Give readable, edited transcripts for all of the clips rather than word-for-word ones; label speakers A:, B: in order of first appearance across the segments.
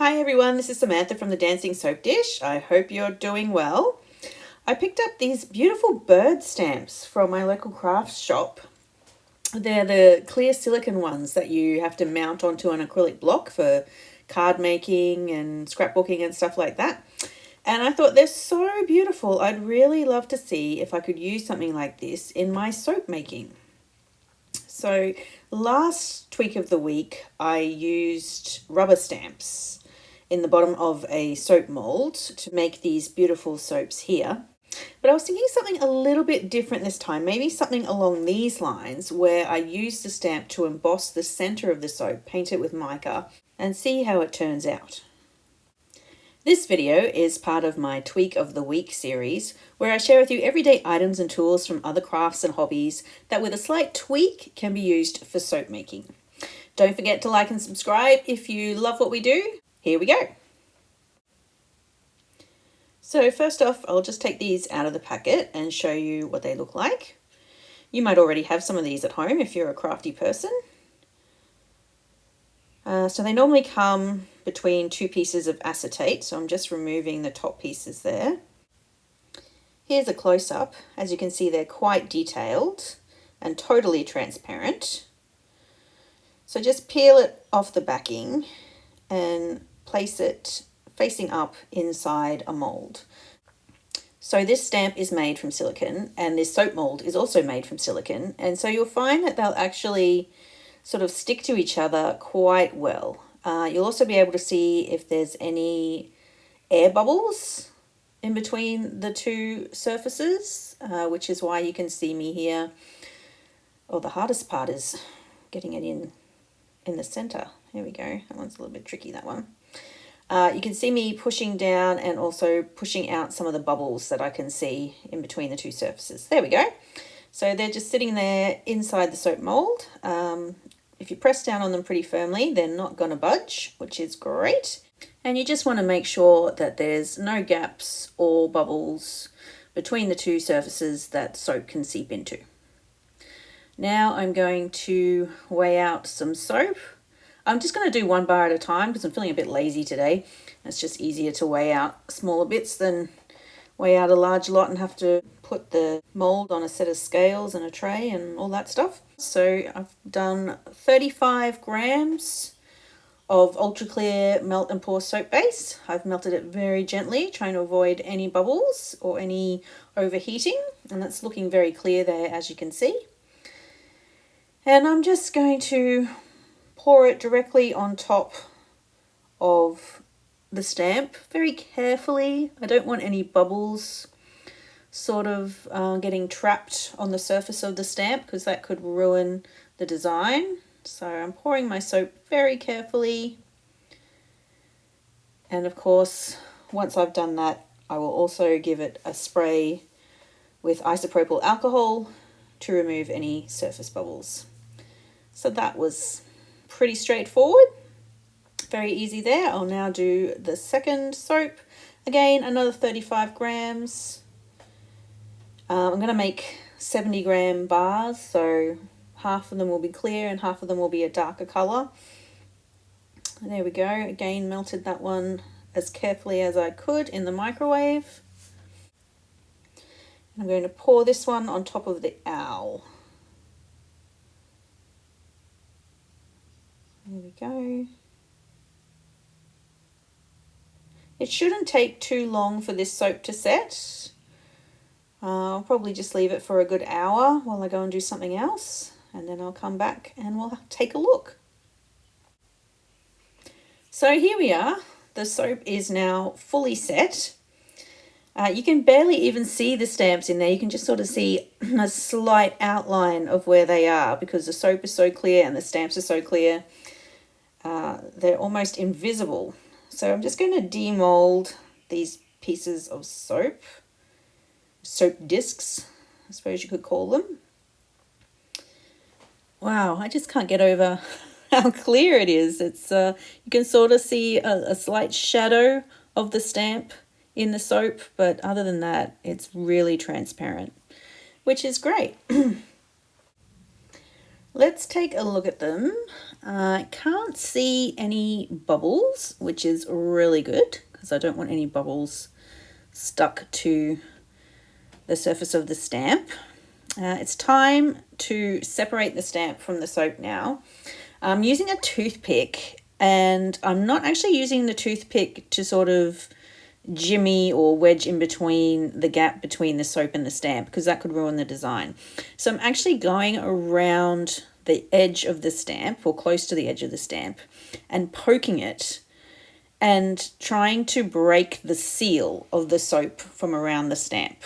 A: Hi everyone, this is Samantha from the Dancing Soap Dish. I hope you're doing well. I picked up these beautiful bird stamps from my local crafts shop. They're the clear silicone ones that you have to mount onto an acrylic block for card making and scrapbooking and stuff like that. And I thought they're so beautiful. I'd really love to see if I could use something like this in my soap making. So last tweak of the week, I used rubber stamps in the bottom of a soap mold to make these beautiful soaps here. But I was thinking something a little bit different this time, maybe something along these lines where I use the stamp to emboss the center of the soap, paint it with mica, and see how it turns out. This video is part of my Tweak of the Week series, where I share with you everyday items and tools from other crafts and hobbies that with a slight tweak can be used for soap making. Don't forget to like and subscribe if you love what we do. Here we go. So first off, I'll just take these out of the packet and show you what they look like. You might already have some of these at home if you're a crafty person. So they normally come between two pieces of acetate, so I'm just removing the top pieces there. Here's a close-up. As you can see, they're quite detailed and totally transparent. So just peel it off the backing and place it facing up inside a mold. So this stamp is made from silicone, and this soap mold is also made from silicone, and so you'll find that they'll actually sort of stick to each other quite well. You'll also be able to see if there's any air bubbles in between the two surfaces, which is why you can see me here. Oh, the hardest part is getting it in the center. Here we go. That one's a little bit tricky, that one. You can see me pushing down and also pushing out some of the bubbles that I can see in between the two surfaces. There we go. So they're just sitting there inside the soap mold. If you press down on them pretty firmly, they're not going to budge, which is great. And you just want to make sure that there's no gaps or bubbles between the two surfaces that soap can seep into. Now I'm going to weigh out some soap. I'm just going to do one bar at a time because I'm feeling a bit lazy today. It's just easier to weigh out smaller bits than weigh out a large lot and have to put the mold on a set of scales and a tray and all that stuff. So I've done 35 grams of ultra clear melt and pour soap base. I've melted it very gently, trying to avoid any bubbles or any overheating, and it's looking very clear there, as you can see. And I'm just going to pour it directly on top of the stamp very carefully. I don't want any bubbles sort of getting trapped on the surface of the stamp because that could ruin the design. So I'm pouring my soap very carefully, and of course once I've done that I will also give it a spray with isopropyl alcohol to remove any surface bubbles. So that was pretty straightforward. Very easy there. I'll now do the second soap. Again, another 35 grams. I'm going to make 70 gram bars, so half of them will be clear and half of them will be a darker colour. And there we go. Again, melted that one as carefully as I could in the microwave. And I'm going to pour this one on top of the owl. There we go. It shouldn't take too long for this soap to set. I'll probably just leave it for a good hour while I go and do something else, and then I'll come back and we'll take a look. So here we are. The soap is now fully set. You can barely even see the stamps in there. You can just sort of see a slight outline of where they are because the soap is so clear and the stamps are so clear. They're almost invisible. So I'm just going to demold these pieces of soap discs, I suppose you could call them. Wow, I just can't get over how clear it is. It's you can sort of see a slight shadow of the stamp in the soap, but other than that, it's really transparent, which is great. let's take a look at them. I can't see any bubbles, which is really good because I don't want any bubbles stuck to the surface of the stamp. It's time to separate the stamp from the soap now. I'm using a toothpick, and I'm not actually using the toothpick to sort of jimmy or wedge in between the gap between the soap and the stamp, because that could ruin the design. So I'm actually going around the edge of the stamp, or close to the edge of the stamp, and poking it and trying to break the seal of the soap from around the stamp.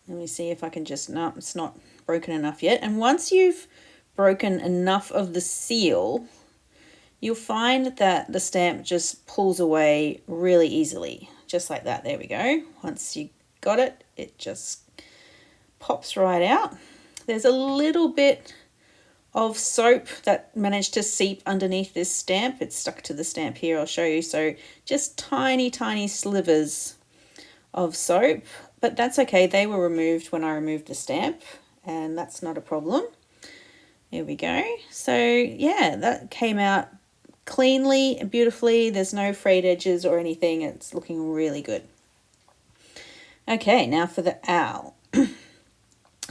A: Let me see if I can just, no, it's not broken enough yet. And once you've broken enough of the seal, you'll find that the stamp just pulls away really easily, just like that. There we go. Once you got it, it just pops right out. There's a little bit of soap that managed to seep underneath this stamp. It's stuck to the stamp here, I'll show you. So just tiny, tiny slivers of soap, but that's okay. They were removed when I removed the stamp, and that's not a problem. There we go. So yeah, that came out cleanly and beautifully. There's no frayed edges or anything. It's looking really good. Okay, now for the owl.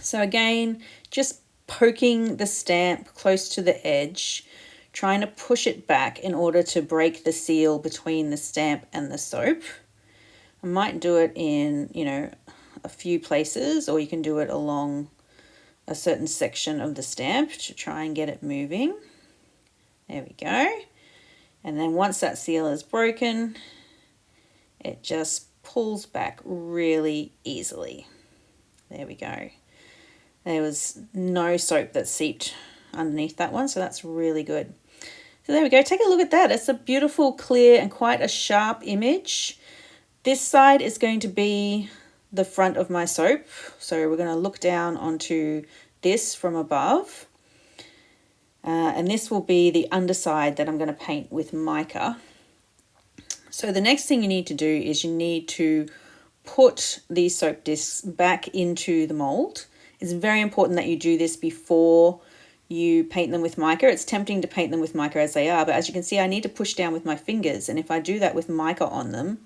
A: So again, just poking the stamp close to the edge, trying to push it back in order to break the seal between the stamp and the soap. I might do it in, you know, a few places, or you can do it along a certain section of the stamp to try and get it moving. There we go. And then once that seal is broken, it just pulls back really easily. There we go. There was no soap that seeped underneath that one, so that's really good. So there we go. Take a look at that. It's a beautiful, clear, and quite a sharp image. This side is going to be the front of my soap. So we're going to look down onto this from above. And this will be the underside that I'm going to paint with mica. So the next thing you need to do is you need to put these soap discs back into the mold. It's very important that you do this before you paint them with mica. It's tempting to paint them with mica as they are, but as you can see, I need to push down with my fingers. And if I do that with mica on them,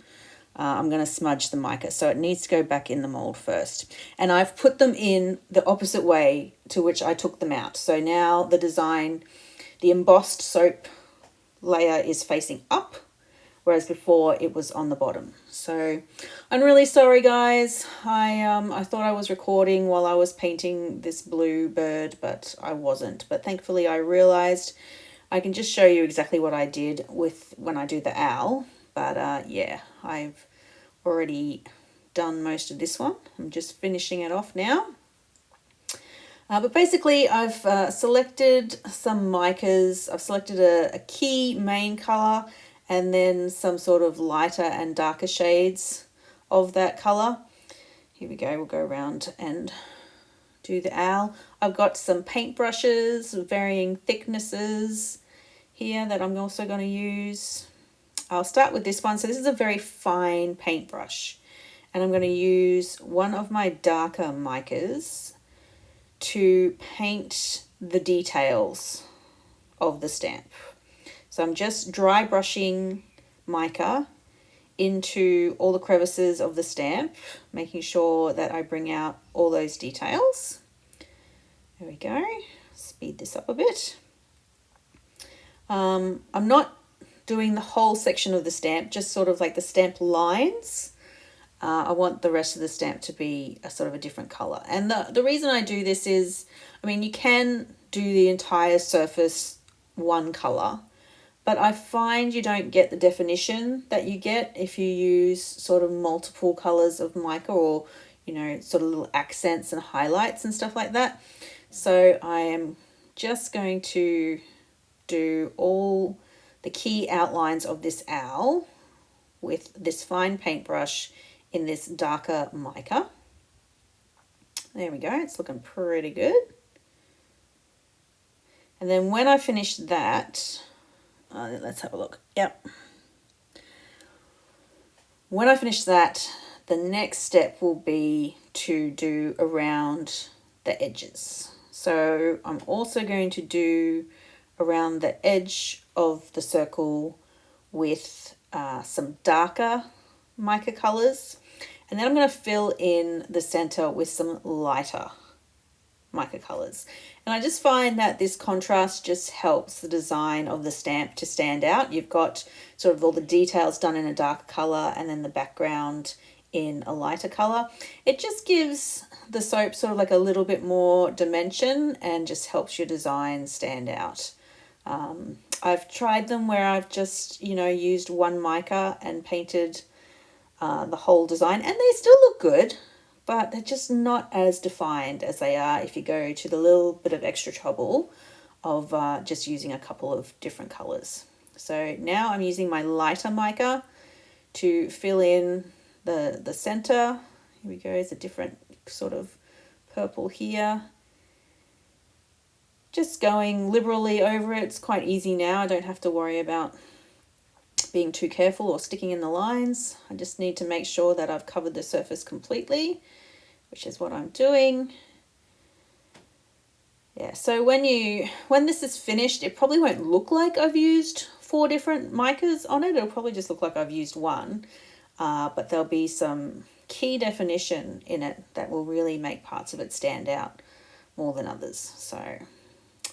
A: I'm going to smudge the mica. So it needs to go back in the mold first. And I've put them in the opposite way to which I took them out. So now the design, the embossed soap layer is facing up, whereas before it was on the bottom. So I'm really sorry, guys. I thought I was recording while I was painting this blue bird, but I wasn't. But thankfully I realized I can just show you exactly what I did with when I do the owl. But yeah, I've already done most of this one. I'm just finishing it off now. But basically I've selected some micas. I've selected a key main color, and then some sort of lighter and darker shades of that color. Here we go, we'll go around and do the owl. I've got some paint brushes, varying thicknesses here that I'm also going to use. I'll start with this one. So this is a very fine paintbrush, and I'm going to use one of my darker micas to paint the details of the stamp. So I'm just dry brushing mica into all the crevices of the stamp, making sure that I bring out all those details. There we go. Speed this up a bit. I'm not doing the whole section of the stamp, just sort of like the stamp lines. I want the rest of the stamp to be a sort of a different color. And the reason I do this is, I mean, you can do the entire surface one color, but I find you don't get the definition that you get if you use sort of multiple colors of mica, or, you know, sort of little accents and highlights and stuff like that. So I am just going to do all the key outlines of this owl with this fine paintbrush in this darker mica. There we go, it's looking pretty good. And then when I finish that, let's have a look. Yep. When I finish that, the next step will be to do around the edges. So I'm also going to do around the edge of the circle with some darker mica colors. And then I'm going to fill in the center with some lighter mica colors. And I just find that this contrast just helps the design of the stamp to stand out. You've got sort of all the details done in a dark color and then the background in a lighter color. It just gives the soap sort of like a little bit more dimension and just helps your design stand out. I've tried them where I've just, you know, used one mica and painted the whole design, and they still look good, but they're just not as defined as they are if you go to the little bit of extra trouble of just using a couple of different colors. So now I'm using my lighter mica to fill in the center. Here we go, it's a different sort of purple here. Just going liberally over it. It's quite easy now. I don't have to worry about being too careful or sticking in the lines. I just need to make sure that I've covered the surface completely, which is what I'm doing. Yeah, so when this is finished, it probably won't look like I've used 4 different micas on it. It'll probably just look like I've used one, but there'll be some key definition in it that will really make parts of it stand out more than others. So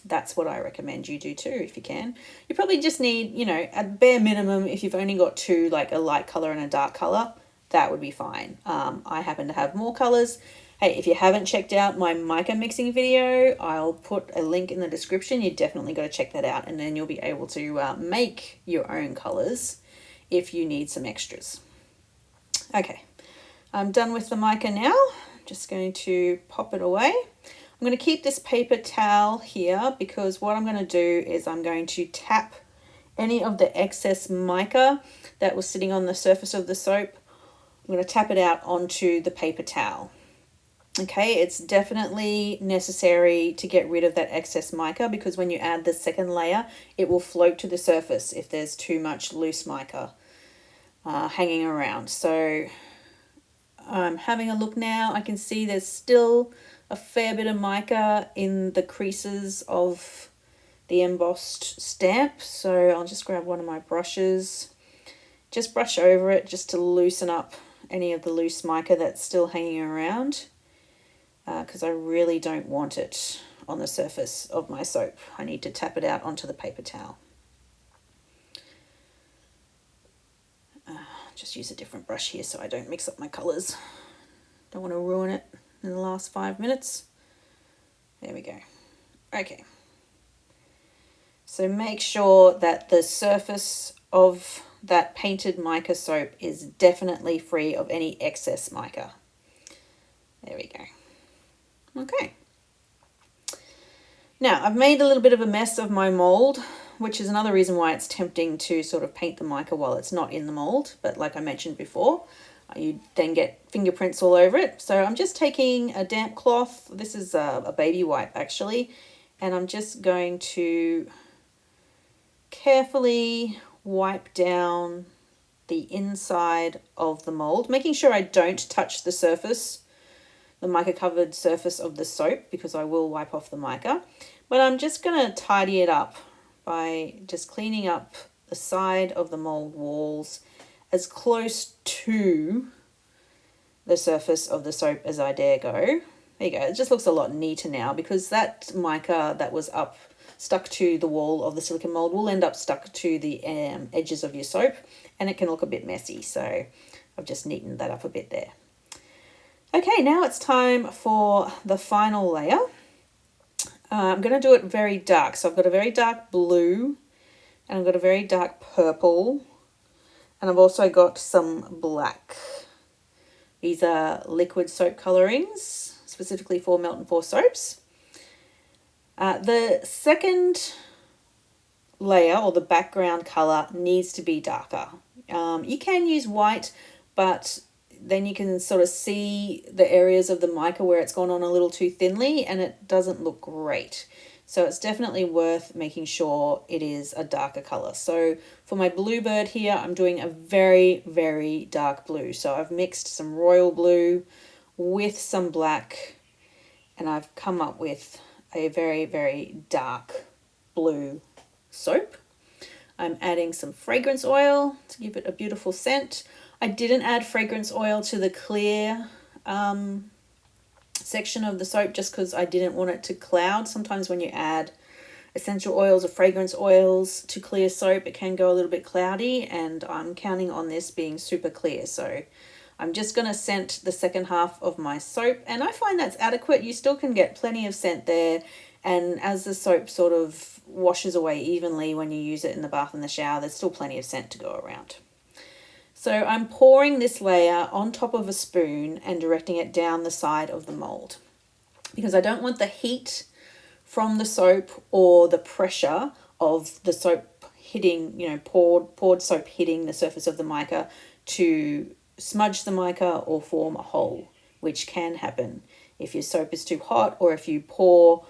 A: that's what I recommend you do too, if you can. You probably just need, you know, at bare minimum, if you've only got 2, like a light color and a dark color, that would be fine. I happen to have more colors. Hey, if you haven't checked out my mica mixing video, I'll put a link in the description. You definitely got to check that out, and then you'll be able to make your own colors if you need some extras. Okay, I'm done with the mica now. I'm just going to pop it away. I'm going to keep this paper towel here because what I'm going to do is I'm going to tap any of the excess mica that was sitting on the surface of the soap. I'm going to tap it out onto the paper towel. Okay, it's definitely necessary to get rid of that excess mica because when you add the second layer, it will float to the surface if there's too much loose mica hanging around. So I'm having a look now. I can see there's still a fair bit of mica in the creases of the embossed stamp. So I'll just grab one of my brushes, just brush over it just to loosen up any of the loose mica that's still hanging around. Because I really don't want it on the surface of my soap. I need to tap it out onto the paper towel. Just use a different brush here so I don't mix up my colours. Don't want to ruin it in the last 5 minutes. There we go. Okay. So make sure that the surface of that painted mica soap is definitely free of any excess mica. There we go. Okay. Now I've made a little bit of a mess of my mold, which is another reason why it's tempting to sort of paint the mica while it's not in the mold. But like I mentioned before, you then get fingerprints all over it. So I'm just taking a damp cloth. This is a baby wipe actually. And I'm just going to carefully wipe down the inside of the mold, making sure I don't touch the surface, the mica covered surface of the soap, because I will wipe off the mica. But I'm just going to tidy it up by just cleaning up the side of the mold walls as close to the surface of the soap as I dare go. There you go. It just looks a lot neater now because that mica that was stuck to the wall of the silicone mold will end up stuck to the edges of your soap, and it can look a bit messy. So I've just neatened that up a bit there. Okay, now it's time for the final layer. I'm going to do it very dark. So I've got a very dark blue, and I've got a very dark purple, and I've also got some black. These are liquid soap colorings, specifically for Melt and Pour soaps. The second layer, or the background color, needs to be darker. You can use white, but then you can sort of see the areas of the mica where it's gone on a little too thinly and it doesn't look great. So it's definitely worth making sure it is a darker color. So for my bluebird here, I'm doing a very, very dark blue. So I've mixed some royal blue with some black, and I've come up with a very, very dark blue soap. I'm adding some fragrance oil to give it a beautiful scent. I didn't add fragrance oil to the clear section of the soap just because I didn't want it to cloud. Sometimes when you add essential oils or fragrance oils to clear soap, it can go a little bit cloudy, and I'm counting on this being super clear. So I'm just going to scent the second half of my soap, and I find that's adequate. You still can get plenty of scent there, and as the soap sort of washes away evenly when you use it in the bath and the shower, there's still plenty of scent to go around. So I'm pouring this layer on top of a spoon and directing it down the side of the mold, because I don't want the heat from the soap or the pressure of the soap hitting, poured soap hitting the surface of the mica to smudge the mica or form a hole, which can happen if your soap is too hot, or if you pour,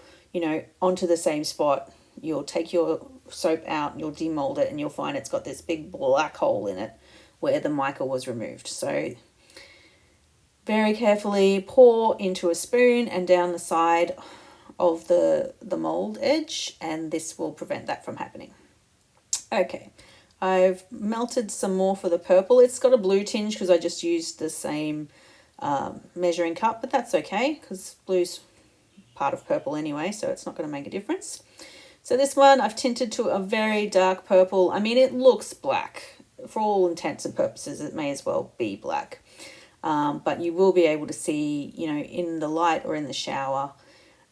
A: onto the same spot. You'll take your soap out and you'll demold it, and you'll find it's got this big black hole in it where the mica was removed. So very carefully pour into a spoon and down the side of the mold edge, and this will prevent that from happening. Okay, I've melted some more for the purple. It's got a blue tinge because I just used the same measuring cup, but that's okay because blue's part of purple anyway, so it's not going to make a difference. So this one I've tinted to a very dark purple. I mean, it looks black. For all intents and purposes, it may as well be black. But you will be able to see, in the light or in the shower,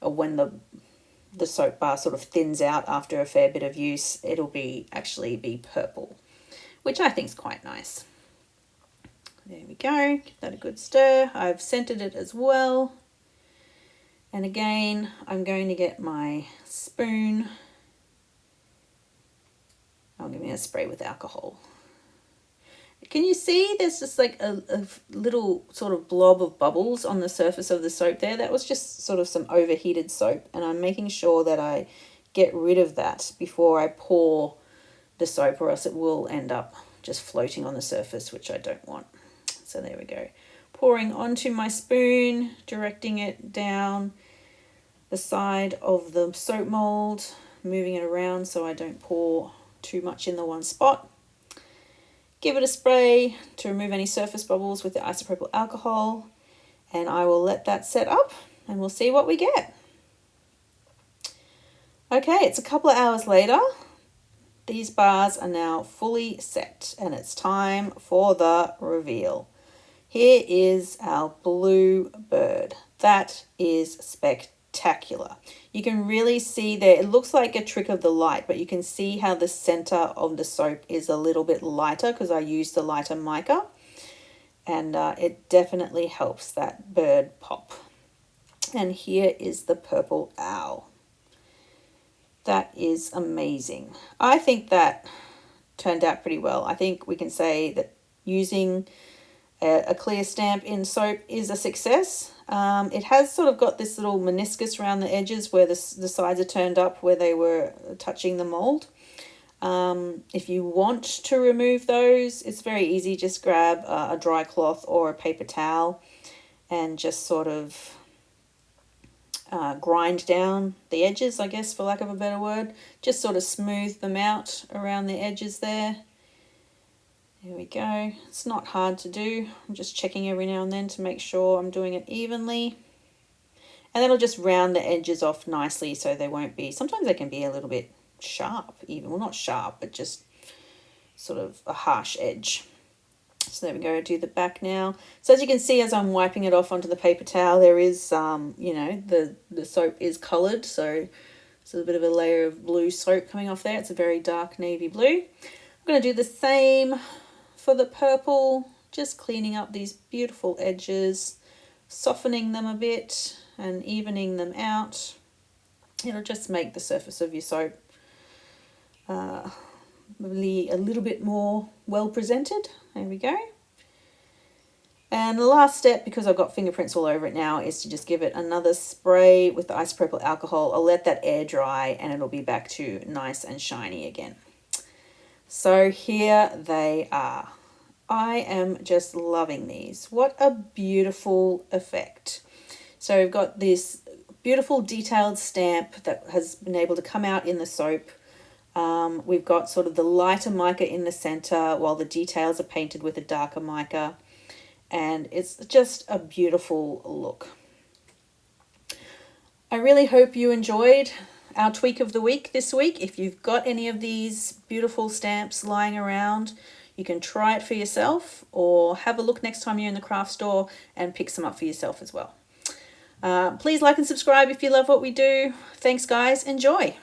A: or when the soap bar sort of thins out after a fair bit of use, it'll actually be purple, which I think is quite nice. There we go. Give that a good stir. I've scented it as well. And again, I'm going to get my spoon. I'm giving it a spray with alcohol. Can you see there's just like a little sort of blob of bubbles on the surface of the soap there? That was just sort of some overheated soap, and I'm making sure that I get rid of that before I pour the soap, or else it will end up just floating on the surface, which I don't want. So there we go. Pouring onto my spoon, directing it down the side of the soap mold, moving it around so I don't pour too much in the one spot. Give it a spray to remove any surface bubbles with the isopropyl alcohol, and I will let that set up and we'll see what we get. Okay, it's a couple of hours later. These bars are now fully set, and it's time for the reveal. Here is our blue bird. That is spectacular. You can really see there, it looks like a trick of the light, but you can see how the center of the soap is a little bit lighter because I used the lighter mica, and it definitely helps that bird pop. And here is the purple owl. That is amazing. I think that turned out pretty well. I think we can say that using a clear stamp in soap is a success. It has sort of got this little meniscus around the edges where the sides are turned up where they were touching the mold. If you want to remove those, it's very easy. Just grab a dry cloth or a paper towel and just sort of grind down the edges, I guess, for lack of a better word. Just sort of smooth them out around the edges there. There we go. It's not hard to do. I'm just checking every now and then to make sure I'm doing it evenly. And that'll just round the edges off nicely so they won't be, sometimes they can be a little bit sharp even. Well, not sharp, but just sort of a harsh edge. So there we go, do the back now. So as you can see, as I'm wiping it off onto the paper towel, there is, the soap is coloured. So there's a bit of a layer of blue soap coming off there. It's a very dark navy blue. I'm going to do the same for the purple, just cleaning up these beautiful edges, softening them a bit and evening them out. It'll just make the surface of your soap really a little bit more well presented. There we go. And the last step, because I've got fingerprints all over it now, is to just give it another spray with the isopropyl alcohol. I'll let that air dry and it'll be back to nice and shiny again. So here they are. I am just loving these. What a beautiful effect. So we've got this beautiful detailed stamp that has been able to come out in the soap. We've got sort of the lighter mica in the center while the details are painted with a darker mica, and it's just a beautiful look. I really hope you enjoyed our tweak of the week this week. If you've got any of these beautiful stamps lying around, you can try it for yourself or have a look next time you're in the craft store and pick some up for yourself as well. Please like and subscribe if you love what we do. Thanks guys, enjoy.